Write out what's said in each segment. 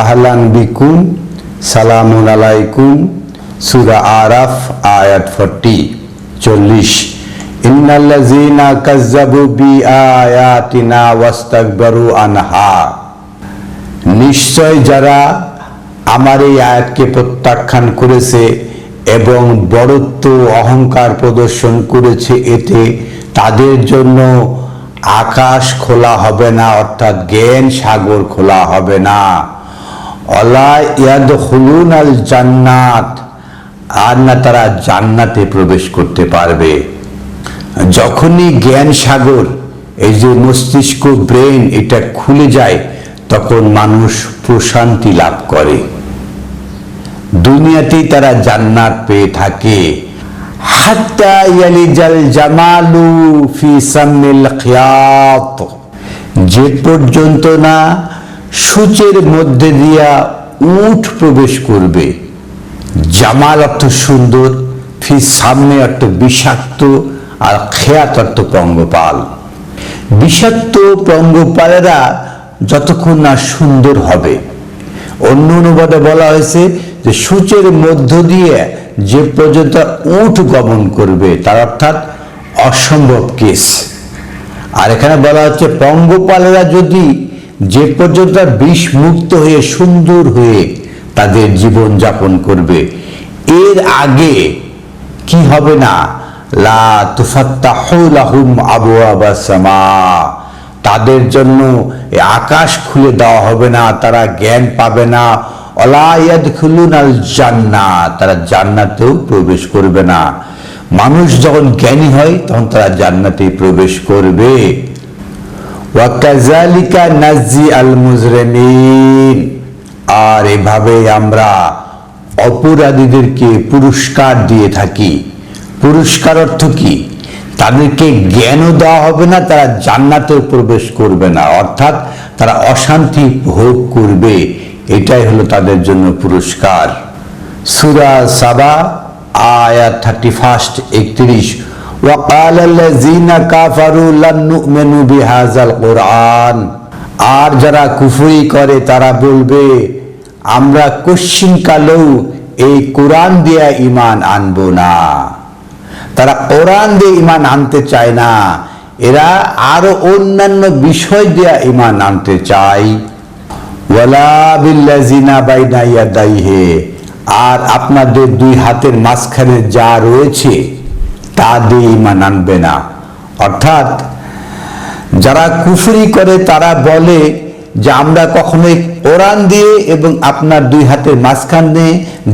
আহলান বিকুম, সালামুন আলাইকুম। সূরা আরাফ আয়াত 40। ইন্নাল্লাযীনা কাযযাবু বিআয়াতিনা ওয়াস্তাকবারু আনহা, নিশ্চয় যারা আমার এই আয়াতকে প্রত্যাখ্যান করেছে এবং বড়ত্ব অহংকার প্রদর্শন করেছে, এতে তাদের জন্য আকাশ খোলা হবে না, অর্থাৎ জ্ঞান সাগর খোলা হবে না। অলা ইয়াদখুলুনাল জান্নাত, আর না তারা জান্নাতে প্রবেশ করতে পারবে। যখনই জ্ঞান সাগর, এই যে মস্তিষ্ক ব্রেন, এটা খুলে যায়, তখন মানুষ প্রশান্তি লাভ করে, দুনিয়াতেই তারা জান্নাত পেয়ে থাকে। হাত্তা ইয়ালিজাল জামালু ফি সামিল খিয়াত, যে পর্যন্ত না সূচের মধ্যে দিয়া উট প্রবেশ করবে। জামাল অর্থ সুন্দর, ফি সামনে অর্থ বিষাক্ত, আর খেয়াত অর্থ পঙ্গপাল। বিষাক্ত পঙ্গপালেরা যতক্ষণ না সুন্দর হবে, অন্য অনুবাদে বলা হয়েছে যে সূচের মধ্য দিয়ে যে পর্যন্ত উট গমন করবে, তার অর্থাৎ অসম্ভব কেস। আর এখানে বলা হচ্ছে পঙ্গপালেরা যদি যে পর্যন্ত বিষ মুক্ত হয়ে সুন্দর হয়ে তাদের জীবন যাপন করবে, এর আগে কি হবে না, লা তুফাত্তাহু লাহুম আবওয়াবাস সামা, তাদের জন্য আকাশ খুলে দেওয়া হবে না, তারা জ্ঞান পাবে না। অলা ইয়াদখুলুনাল জান্নাত, তারা জান্নাতেও প্রবেশ করবে না। মানুষ যখন জ্ঞানী হয় তখন তারা জান্নাতে প্রবেশ করবে। ওয়া কাযালিকা নাজি আল মুজরিমিন, আর এভাবে আমরা অপরাধীদেরকে পুরস্কার দিয়ে থাকি। পুরস্কার অর্থ কি? তাদেরকে জ্ঞানও দেওয়া হবে না, তারা জান্নাতেও প্রবেশ করবে না, অর্থাৎ তারা অশান্তি ভোগ করবে। এটাই হলো তাদের জন্য পুরস্কার। সূরা সাবা আয়াত 31। ওয়া ক্বালাল্লাযীনা কাফারু লান নু'মিনু বিহাযাল কুরআন, আর যারা কুফরি করে তারা বলবে আমরা কশ্চিনকালেও এই কোরআন দিয়ে ঈমান আনবো না। তারা কোরআন দিয়ে ঈমান আনতে চায় না, এরা আরো অন্যান্য বিষয় দিয়ে ঈমান আনতে চায়। ওয়ালা বিল্লাযিনা বাইনা ইয়াদাইহি, আর আপনাদের দুই হাতের মাঝখানে যা রয়েছে তা দিয়ে ঈমান আনবে না। অর্থাৎ যারা কুফরি করে তারা বলে যে আমরা কখনোই কোরআন দিয়ে এবং আপনার দুই হাতের মাঝখানে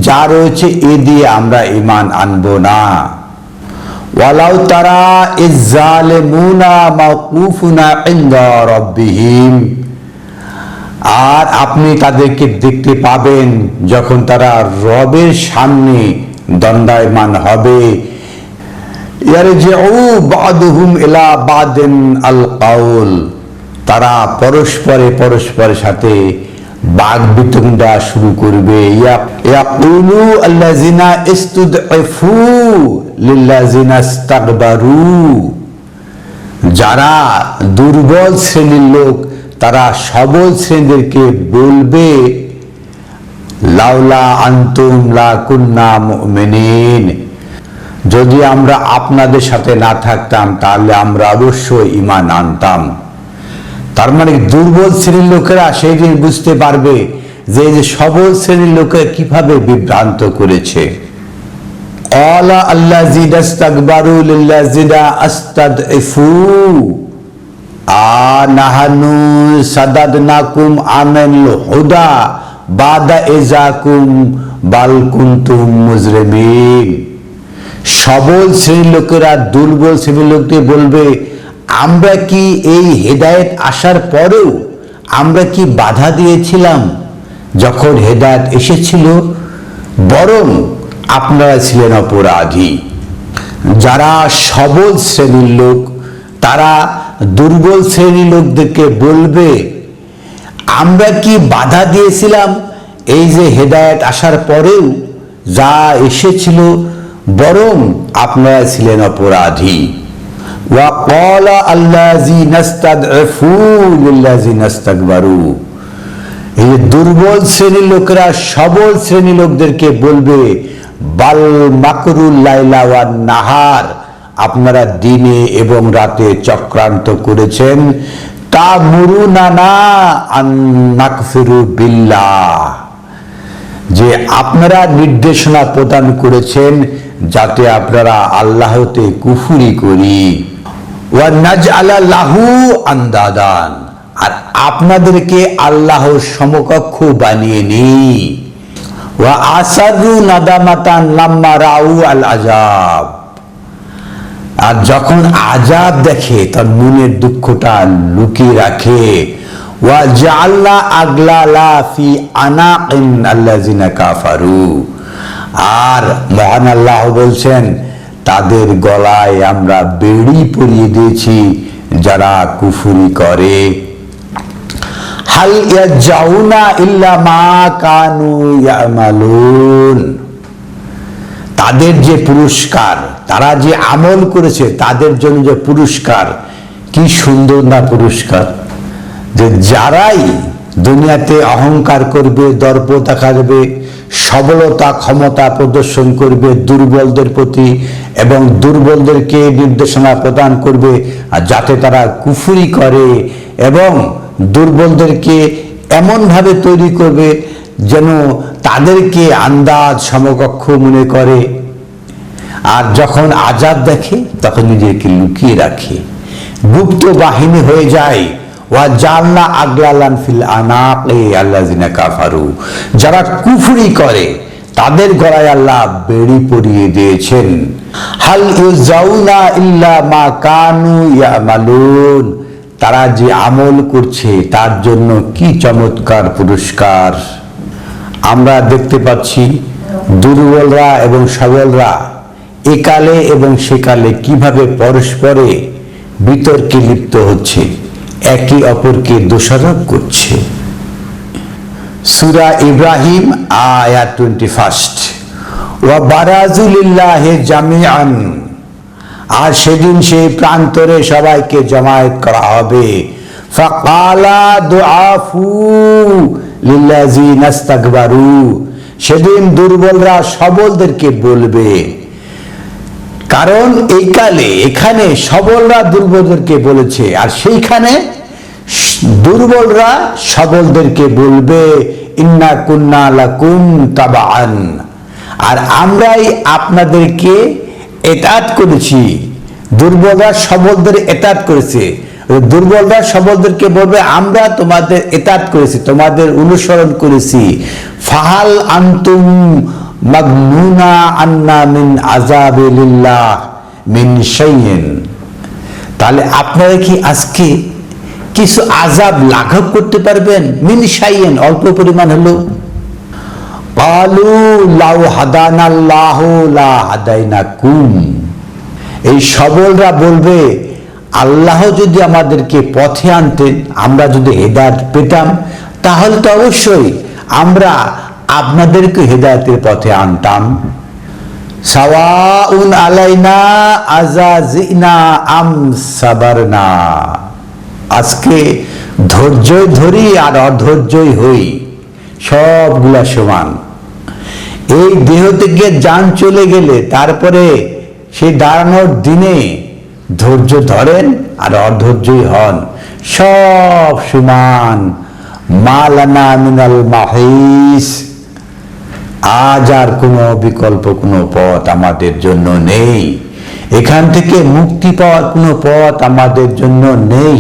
যা রয়েছে এ দিয়ে আমরা ঈমান আনবো না। ওয়ালাউ তারা ইয যালিমুনা মাওকুফুনা ইনদা রাব্বিহিম, আর আপনি তাদেরকে দেখতে পাবেন যখন তারা রবের সামনে দণ্ডায়মান হবে। ইয়ারজিউ বাদুহুম ইলা বাদিন আল কাউল, তারা পরস্পরের সাথে বাগ বিতণ্ডা শুরু করবে। ইয়াকুলু আল্লাযিনা ইস্তুদঈফু লিল্লাযিনা ইস্তাকবারু, যারা দুর্বল শ্রেণীর লোক তারা সবল শ্রেণীদেরকে বলবে লাউলা আনতুম লা কুন্না মুমিনিন, যদি আমরা আপনাদের সাথে না থাকতাম তাহলে আমরা অবশ্যই ঈমান আনতাম। তার মানে দুর্বল শ্রেণীর লোকেরা সেই দিন বুঝতে পারবে যে সবল শ্রেণীর লোকেরা কিভাবে বিভ্রান্ত করেছে। ক্বালা আল্লাযীনা ইস্তাকবারু লিল্লাযীনা ইস্তাদঈফু আনাহানু সাদাদনাকুম আমিল হুদা বাদা ইযাকুম বাল কুনতুম মুজরিমিন, সবল শ্রেণীর লোকেরা দুর্বল শ্রেণীর লোকদের বলবে আমরা কি এই হেদায়েত আসার পরেও আমরা কি বাধা দিয়েছিলাম যখন হেদায়েত এসেছিল? বরং আপনারা ছিলেন অপরাধী। যারা সবল শ্রেণীর লোক তারা দুর্বল শ্রেণীর লোকদেরকে বলবে আমরা কি বাধা দিয়েছিলাম এই যে হেদায়েত আসার পরেও যা এসেছিল, বরং আপনারা ছিলেন অপরাধী। ওয়া ক্বালা আল্লাযীনা ইস্তাদঈফু লিল্লাযীনা ইস্তাকবারু, এই যে দুর্বল শ্রেণীর লোকেরা সবল শ্রেণীর লোকদেরকে বলবে, বাল মাকরুল লাইলা ওয়ান নাহার, আপনারা দিনে এবং রাতে চক্রান্ত করেছেন, তা মুরুনানা আন নাকফিরু বিল্লাহ, যে আপনারা নির্দেশনা প্রদান করেছেন যাতে আপনারা আল্লাহতে কুফরি করি, ওয়া নাজআলা লাহু আন্দাদান, আর আপনাদেরকে আল্লাহর সমকক্ষ বানিয়ে নিই, ওয়া আসারু নাদামাতান লাম্মা রাউ আল আযাব, আর যখন আযাব দেখে তার মনের দুঃখটা লুকিয়ে রাখে, ওয়া জাআলনা আগলালা ফি আনাকিন আল্লাযিনা কাফারু, আর মহান আল্লাহ বলছেন তাদের গলায় আমরা বেড়ি পরিয়ে দিয়েছি যারা কুফরি করে। হাল ইয়াজাউনা ইল্লা মা কানু ইয়ামালুন, তাদের যে পুরস্কার, তারা যে আমল করেছে তাদের জন্য যে পুরস্কার, কি সুন্দর না পুরস্কার, যে যারাই দুনিয়াতে অহংকার করবে, দর্প দেখাবে, সবলতা ক্ষমতা প্রদর্শন করবে দুর্বলদের প্রতি এবং দুর্বলদেরকে নির্দেশনা প্রদান করবে, আর যাতে তারা কুফরি করে এবং দুর্বলদেরকে এমনভাবে তৈরি করবে যেন তাদেরকে আন্দাজ সমকক্ষ মনে করে, আর যখন আযাব দেখে তখন নিজেকে লুকিয়ে রাখে, গুপ্ত বাহিনী হয়ে যায়। ওয়া জাআলনা আগলালান ফিল আনাকি আল্লাযিনা কাফারু, যারা কুফরি করে তাদের গলায় আল্লাহ বেড়ি পরিয়ে দিয়েছেন। হাল ইউজাউনা ইল্লা মা কানু ইয়ামালুন, তারা যে আমল করছে তার জন্য কি চমৎকার পুরস্কার। আমরা দেখতে পাচ্ছি দুর্বলরা এবং সবলরা একালে এবং সেকালে কিভাবে পরস্পরে বিতর্কে লিপ্ত হচ্ছে, একে অপরকে দোষারোপ করছে। সূরা ইব্রাহিম আয়াত 21, ওয়া বারাজু লিল্লাহি জামিআন, আর সেদিন সেই প্রান্তরে সবাইকে জমায়েত করা হবে। ফাকালা দুআফু লিল্লাযিনা ইস্তাকবারু, সেদিন দুর্বলরা সবলদেরকে বলবে, কারণ এই কালে এখানে সবলরা দুর্বলদেরকে বলেছে, আর সেইখানে দুর্বলরা সবলদেরকে বলবে, ইন্না কুন্না লাকুম তাবাআন, আর আমরাই আপনাদেরকে এতাত করেছি। দুর্বলরা সবলদের এতাত করেছে, দুর্বলরা সবলদেরকে বলবে আমরা তোমাদের এতাত করেছি, তোমাদের অনুসরণ করেছি। ফাহাল আনতুম মাগনুনা আন্না মিন আযাবিল্লাহ মিন শাইইন, তাহলে আপনারা কি আজকে কিছু আযাব লাঘব করতে পারবেন? মিন শাইইন, অল্প পরিমাণ হলো। ক্বালু লাউ হাদানাল্লাহু লা হাদাইনাকুম, এই সবলরা বলবে আল্লাহ যদি আমাদেরকে পথে আনতেন, আমরা যদি হেদায়েত পেতাম, তাহলে তো অবশ্যই আমরা আপনাদেরকে হেদায়েতের পথে আনতাম। সাওয়াউন আলাইনা আযাজিনা আম সাবারনা, আজকে ধৈর্যই ধরি আর অধৈর্যই হই, সবগুলা সমান। এই দেহ থেকে জান চলে গেলে তারপরে সেই দাঁড়ানোর দিনে ধৈর্য ধরেন আর অধৈর্যই হন, সব সমান। মালানা মিনাল মাহিস, আজ আর কোনো বিকল্প কোনো পথ আমাদের জন্য নেই, এখান থেকে মুক্তি পাওয়ার কোনো পথ আমাদের জন্য নেই।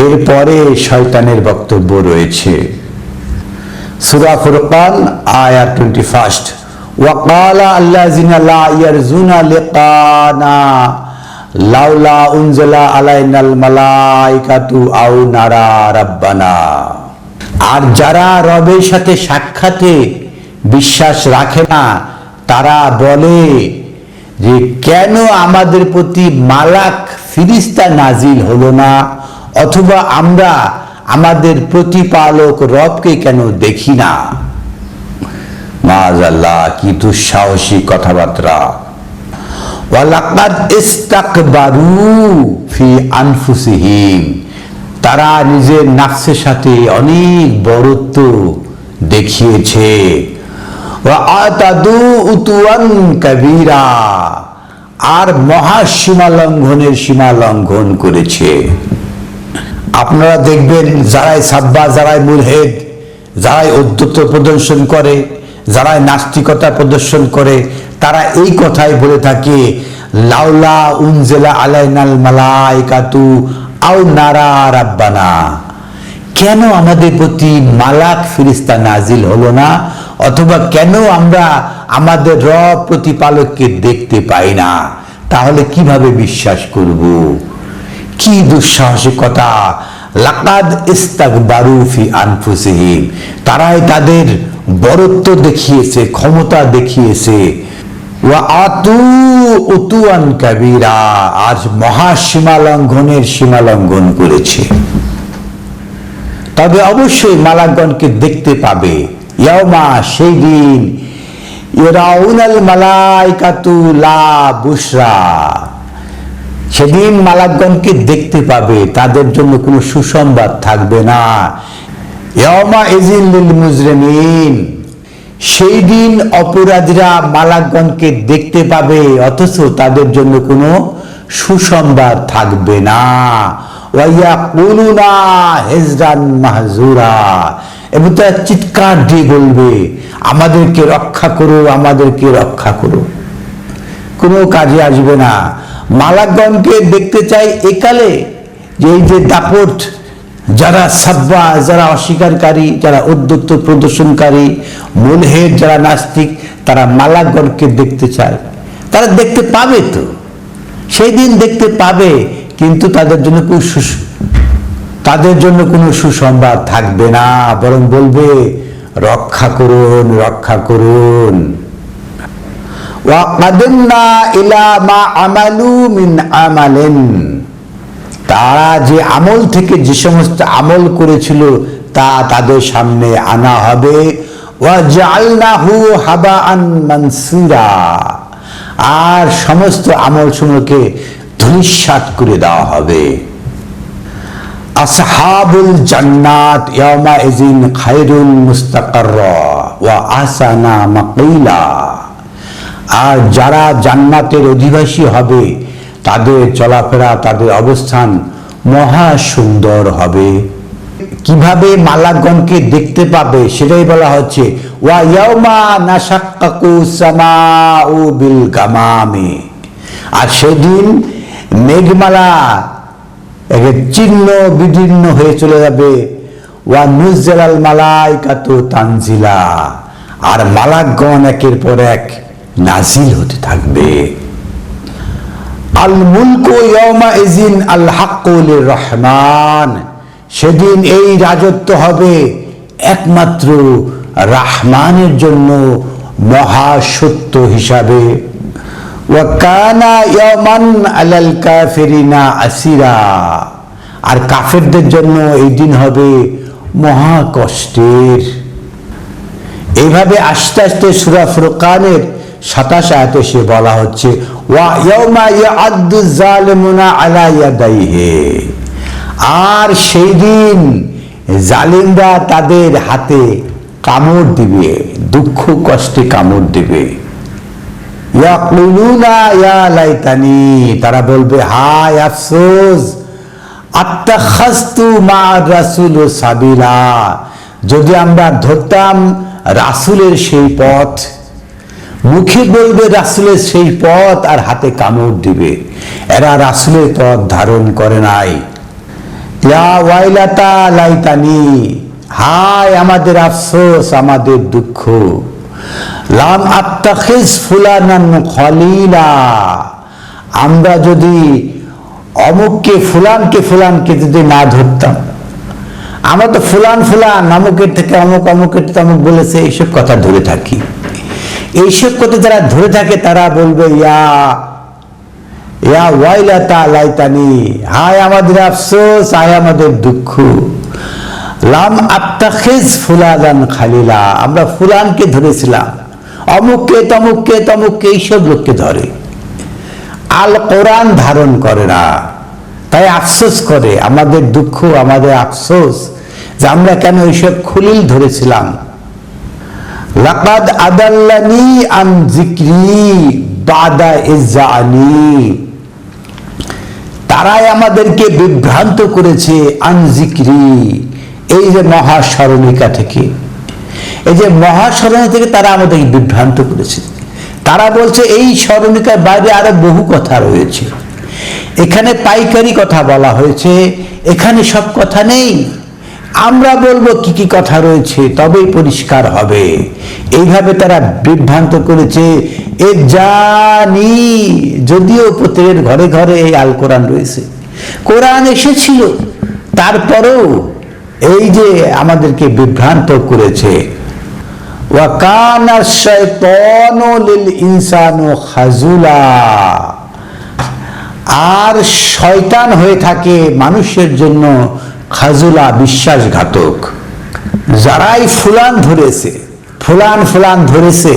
এরপরে শয়তানের বক্তব্য রয়েছে। সূরা ফুরকান আয়াত 21, ওয়া ক্বালা আল্লাযিনা লা ইয়ারজুনা লিকানা লাউলা উনজিলা আলাইনাল মালাইকাতু আও নারা রাব্বানা, আর যারা রবের সাথে সাক্ষাতে বিশ্বাস রাখে না তারা বলে যে কেন আমাদের প্রতি মালাক ফিরিস্তা নাজিল হলো না, অথবা আমরা আমাদের প্রতিপালক রবকে কেন দেখি না। মাআযাল্লাহ, কি দুঃসাহসী কথাবার্তা। ওয়ালাকাদ ইস্তাকবারু ফি আনফুসিহিম, তারা নিজের নাফসের সাথে অনেক বড়ত্ব দেখিয়েছে। ওয়াতাদু উতুয়ান কাবীরা, আর মহা সীমা লঙ্ঘনের সীমা লঙ্ঘন করেছে। আপনারা দেখবেন যারাই সাব্বা, যারাই মুলহিদ, যারাই ঔদ্ধত্য প্রদর্শন করে, যারাই নাস্তিকতা প্রদর্শন করে, তারা এই কথাই বলে থাকে, লাউলা উনজিলা আলাইনাল মালাইকাতু আও নারা রাব্বানা, কেন আমাদের প্রতি মালাক ফেরেশতা নাজিল হলো না, অথবা কেন আমরা আমাদের রব প্রতিপালককে দেখতে পাই না, তাহলে কিভাবে বিশ্বাস করব? কি দুঃসাহসিকতা! লাকাদ ইস্তাকবারু ফি আনফুসিহিম, তারাই তাদের বড়ত্ব দেখিয়েছে, ক্ষমতা দেখিয়েছে। ওয়া আতু উতুয়ান কাবীরা, আজ মহা সীমা লঙ্ঘনের সীমা লঙ্ঘন করেছে। তবে অবশ্যই মালাকগণকে দেখতে পাবে। ইয়াউমা, সেই দিন, ইয়ারাউনাল মালাইকাতু লা বুশরা, সেদিন মালাকগণকে দেখতে পাবে, তাদের জন্য কোনো সুসংবাদ থাকবে না। ইয়াউমা ইযিন লিল মুজরিমিন, সেই দিন অপরাধীরা মালাকগণকে দেখতে পাবে, অথচ তাদের জন্য কোনো সুসংবাদ থাকবে না। ওয়া ইয়াকুলুনা হিজরান মাহজুরা, এবং তারা চিৎকার দিয়ে বলবে, আমাদেরকে রক্ষা করো, আমাদেরকে রক্ষা করো। কোনো কাজে আসবে না। মালাকগণকে দেখতে চাই একালে যে এই যে দাপট, যারা সাব্বা, যারা অস্বীকারী, যারা ঔদ্ধত্য প্রদর্শনকারী, মুলহিদ, যারা নাস্তিক, তারা মালাকগণকে দেখতে চায়। তারা দেখতে পাবে, তো সেই দিন দেখতে পাবে, কিন্তু তাদের জন্য কোনো সুসংবাদ থাকবে না, বরং বলবে, রক্ষা করুন, রক্ষা করুন। ওয়া কাদামনা ইলা মা আমালু মিন আমালিন, তারা যে আমল থেকে যে সমস্ত আমল করেছিল তা তাদের সামনে আনা হবে। ওয়া জাআলনাহু হাবাআন মানসুরা, আর সমস্ত আমল সমূহকে ধূলিসাৎ করে দেওয়া হবে। আসহাবুল জান্নাত ইয়াউমা ইযিন খায়রুন মুস্তাকাররা ওয়া আহসানা মাকিলা, আর যারা জান্নাতের অধিবাসী হবে তাদের চলাফেরা, তাদের অবস্থান মহা সুন্দর হবে। কিভাবে মালাকগণকে দেখতে পাবে সেটাই বলা হচ্ছে, ওয়া ইয়াউমা নাশাক্কাকু সামাউ বিল গামামি, আর সেদিন মেঘমালা চিহ্ন বিদীর্ণ হয়ে চলে যাবে। ওয়া নুজ্জিলাল মালাইকাতু তানজিলা, আর মালাকগণ একের পর এক নাজিল হতে থাকবে। আল মুলকু ইয়াউমা ইযিন আল হাক্কু লির রহমান, সেদিন এই রাজত্ব হবে একমাত্র রহমানের জন্য মহা সত্য হিসাবে। ওয়া কানা ইয়ামান আলাল কাফিরিনা আসিরা, আর কাফেরদের জন্য এই দিন হবে মহা কষ্টের। এইভাবে আস্তে আস্তে সূরা ফুরকানের 27 আয়াতে সে বলা হচ্ছে, ওয়া ইয়াউমা ইয়াআদ্দু যালিমুনা আলা ইয়াদাইহি, আর সেই দিন জালিমরা তাদের হাতে কামড় দিবে, দুঃখ কষ্টে কামড় দিবে। ইয়াকুলুনা ইয়া লাইতানি, তারা বলবে, হায় আফসোস, আত্তাখাযতু মা রাসূল সাবিলা, যদি আমরা ধরতাম রাসূলের সেই পথ। মুখে বলবে রাসূলের সেই পথ, আর হাতে কামড় দিবে। এরা রাসূলের পথ ধারণ করে নাই। ইয়া ওয়াইলাতা লাইতানি, হায় আমাদের আফসোস, আমাদের দুঃখ। লাম আত্তাখিজ ফুলানান খলিলা, আমরা যদি অমুককে ফুলানকে যদি না ধরতাম, আমরা তো ফুলান অমুকের থেকে অমুক, অমুকের থেকে অমুক বলেছে, এইসব কথা ধরে থাকি। এইসব কথা যারা ধরে থাকে তারা বলবে, ইয়া ওয়াইলাতা লাইতানি, হায় আমাদের আফসোস, হায় আমাদের দুঃখ। লাম আত্তাখিজ ফুলানান খালিলা, আমরা ফুলানকে ধরেছিলাম, অমুককে তমুককে এইসব লোককে ধরে। আল কোরআন ধারণ করে না, তাই আফসোস করে, আমাদের দুঃখ, আমাদের আফসোস যে আমরা কেন এইসব খলিল ধরেছিলাম। লাকাদ আদাল্লানি আন যিকরি বাদা ইয জাআনি, তারাই আমাদেরকে বিভ্রান্ত করেছে আন যিকরি, এই যে মহাস্মরণিকা থেকে, এই যে মহাস্মরণিকা থেকে তারা আমাদেরকে বিভ্রান্ত করেছে। তারা বলছে এই স্মরণিকার বাইরে আরো বহু কথা রয়েছে, এখানে পাইকারি কথা বলা হয়েছে, এখানে সব কথা নেই, আমরা বলবো কি কি কথা রয়েছে তবেই পরিষ্কার হবে। এইভাবে তারা বিভ্রান্ত করেছে। এ জানি, যদিও প্রত্যেকের ঘরে ঘরে এই আল কোরআন রয়েছে, কোরআন এসেছিল, তারপরেও এই যে আমাদেরকে বিভ্রান্ত করেছে। ওয়া কানা শাইতানু লিল ইনসানু খাজুলা, আর শয়তান হয়ে থাকে মানুষের জন্য খাজুলা, বিশ্বাসঘাতক। যারাই ফুলান ধরেছে, ফুলান ফুলান ধরেছে,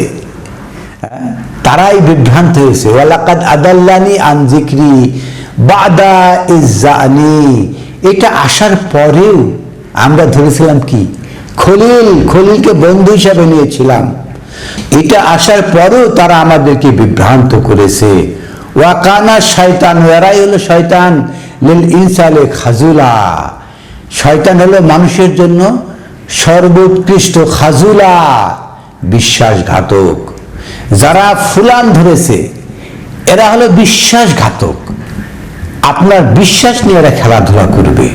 তারাই বিভ্রান্ত হয়েছে। ওয়ালাকাদ আদাল্লানি আন যিকরি বাদা ইয জাআনি, এটা আসার পরেও আমরা ধরেছিলাম কি খলিল, খলিলকে বন্ধু হিসাবে নিয়েছিলাম, এটা আসার পরেও তারা আমাদেরকে বিভ্রান্ত করেছে। ওয়া কানা শয়তান, এরাই হলো শয়তান, লিল ইনসানি খাজুলা, শয়তান হলো মানুষের জন্য সর্বোৎকৃষ্ট খাজুলা, বিশ্বাসঘাতক। যারা ফুলান ধরেছে এরা হলো বিশ্বাসঘাতক। আপনার বিশ্বাস নিয়ে এরা খেলাধুলা করবে।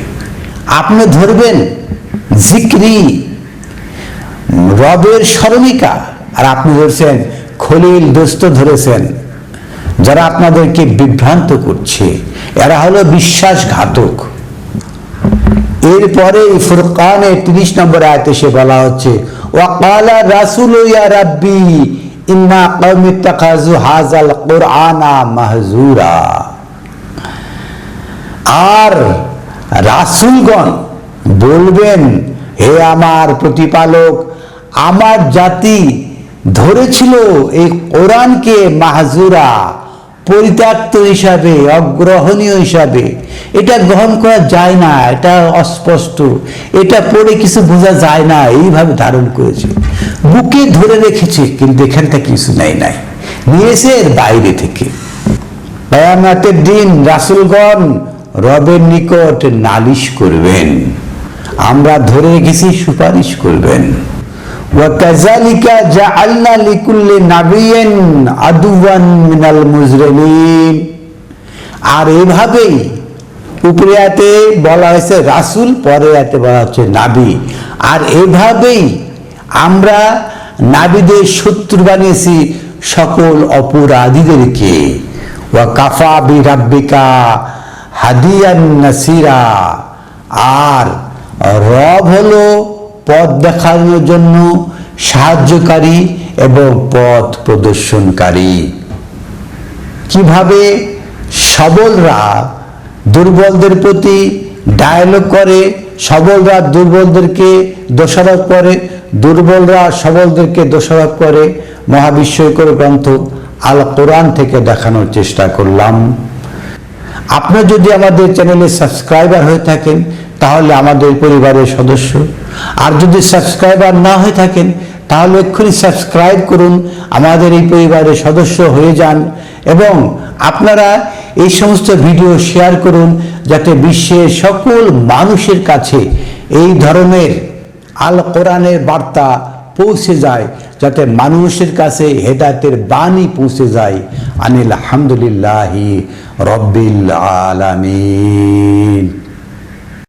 আপনি ধরবেন যিকরি, রবের স্মরণিকা, আর আপনি ধরছেন খলিল, দোস্ত ধরেছেন। যারা আপনাদেরকে বিভ্রান্ত করছে এরা হলো বিশ্বাসঘাতক। এরপরে ফুরকানে 30 নম্বর আয়াতে সে বলা হচ্ছে ওয়াকালা রাসূলু ইয়া রাব্বি ইন্না কওমি ইত্তাখাযু হাযাল কুরআনা মাহজুরা, আর রাসূলগণ বলবেন হে আমার প্রতিপালক, আমার জাতি ধরেছিল এই কোরআনকে মাহজুরা, পরিত্যক্ত হিসাবে, অগ্রহণীয় হিসাবে। এটা গ্রহণ করা যায় না, এটা অস্পষ্ট, এটা পড়ে কিছু বোঝা যায় না, এইভাবে ধারণ করেছে, বুকে ধরে রেখেছে, কিন্তু এখানটা কিছু নেই, নাই নিয়েছে এর বাইরে থেকে। কিয়ামতের দিন রাসূলগণ রবের নিকট নালিশ করবেন, আমরা ধরে রেখেছি, সুপারিশ করবেন। وَكَذَلِكَ جَعَلْنَا لِكُلِّ نَبِيٍّ عَدُوًّا مِنَ الْمُجْرِمِينَ, আর এভাবেই উপরে আয়াতে বলা হয়েছে রাসূল, পরে আয়াতে বলা হচ্ছে নাবী, আর এভাবেই আমরা নাবীদের শত্রু বানিয়েছি সকল অপরাধীদেরকে। ওয়া কাফা বিরাব্বিকা হাদিয়ান নাসিরা, আর রব হলো পথ দেখানোর জন্য সাহায্যকারী এবং পথ প্রদর্শনকারী। কিভাবে সবলরা দুর্বলদের প্রতি ডায়ালগ করে, সবলরা দুর্বলদেরকে দোষারোপ করে, দুর্বলরা সবলদেরকে দোষারোপ করে, মহাবিস্ময়কর গ্রন্থ আল কোরআন থেকে দেখানোর চেষ্টা করলাম। আপনারা যদি আমাদের চ্যানেলে সাবস্ক্রাইবার হয়ে থাকেন তাহলে আমাদের পরিবারের সদস্য, আর যদি সাবস্ক্রাইবার না হয়ে থাকেন তাহলে এক্ষুনি সাবস্ক্রাইব করুন, আমাদের এই পরিবারের সদস্য হয়ে যান, এবং আপনারা এই সমস্ত ভিডিও শেয়ার করুন যাতে বিশ্বের সকল মানুষের কাছে এই ধরনের আল কোরআনের বার্তা পৌঁছে যায়, যাতে মানুষের কাছে হেদায়েতের বাণী পৌঁছে যায়। আনিল হামদুলিল্লাহি রব্বিল আলামিন।